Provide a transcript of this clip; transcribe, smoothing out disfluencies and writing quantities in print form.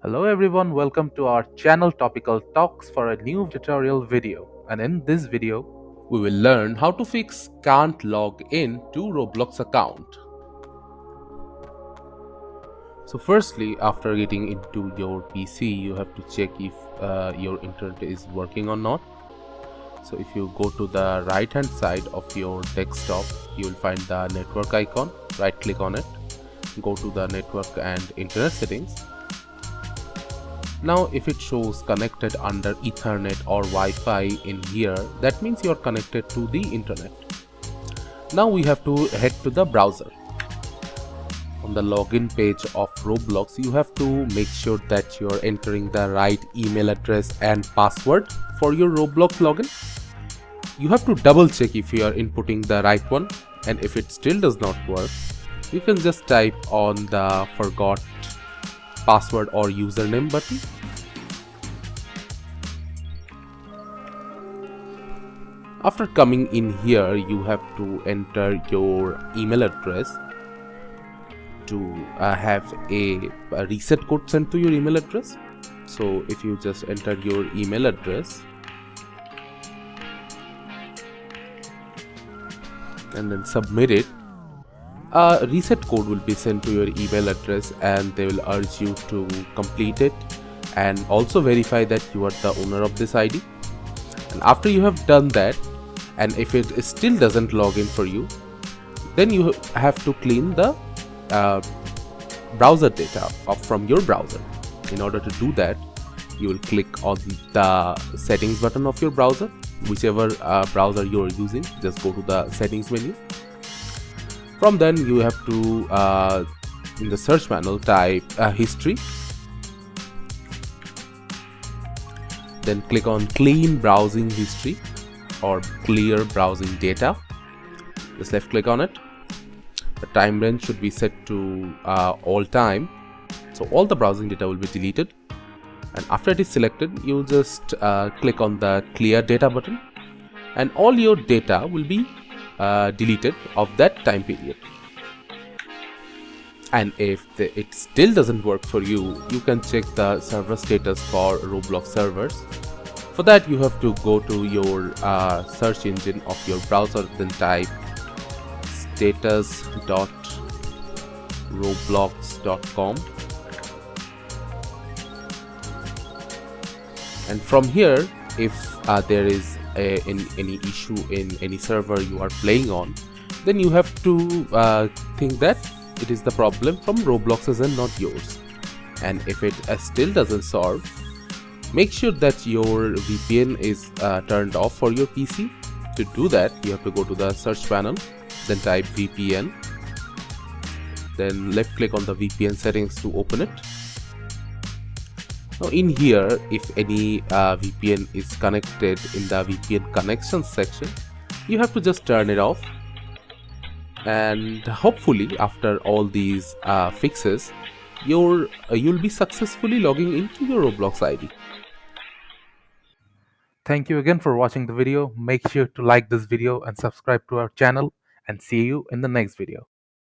Hello everyone, welcome to our channel Topical Talks for a new tutorial video. And in this video, We will learn how to fix can't log in to Roblox account. So firstly, after getting into your PC, you have to check if your internet is working or not. So if you go to the right hand side of your desktop, you will find the network icon. Right click on it, go to the network and internet settings. Now if it shows connected under Ethernet or Wi-Fi in here, that means you are connected to the internet. Now we have to head to the browser. On the login page of Roblox, you have to make sure that you're entering the right email address and password for your Roblox login. You have to double check if you are inputting the right one, and if it still does not work, you can just type on the forgot password or username button. After coming in here, you have to enter your email address to have a reset code sent to your email address. So if you just enter your email address and then submit it, a reset code will be sent to your email address and they will urge you to complete it and also verify that you are the owner of this ID. And after you have done that, and if it still doesn't log in for you, then you have to clean the browser data from your browser. In order to do that, you will click on the settings button of your browser, whichever browser you are using. Just go to the settings menu. From then you have to in the search panel type history, then click on clean browsing history or clear browsing data. Just left click on it. The time range should be set to all time, so all the browsing data will be deleted. And after it is selected, you just click on the clear data button and all your data will be deleted of that time period. And if it still doesn't work for you, you can check the server status for Roblox servers. For that, you have to go to your search engine of your browser, then type status.roblox.com, and from here, if there is any issue in any server you are playing on, then you have to think that it is the problem from Roblox's and not yours. And if it still doesn't solve, make sure that your VPN is turned off for your PC. To do that, you have to go to the search panel, then type VPN, then left click on the VPN settings to open it. Now in here, if any VPN is connected in the VPN connections section, you have to just turn it off. And hopefully after all these fixes, you'll be successfully logging into your Roblox ID. thank you again for watching the video. Make sure to like this video and subscribe to our channel, and see you in the next video.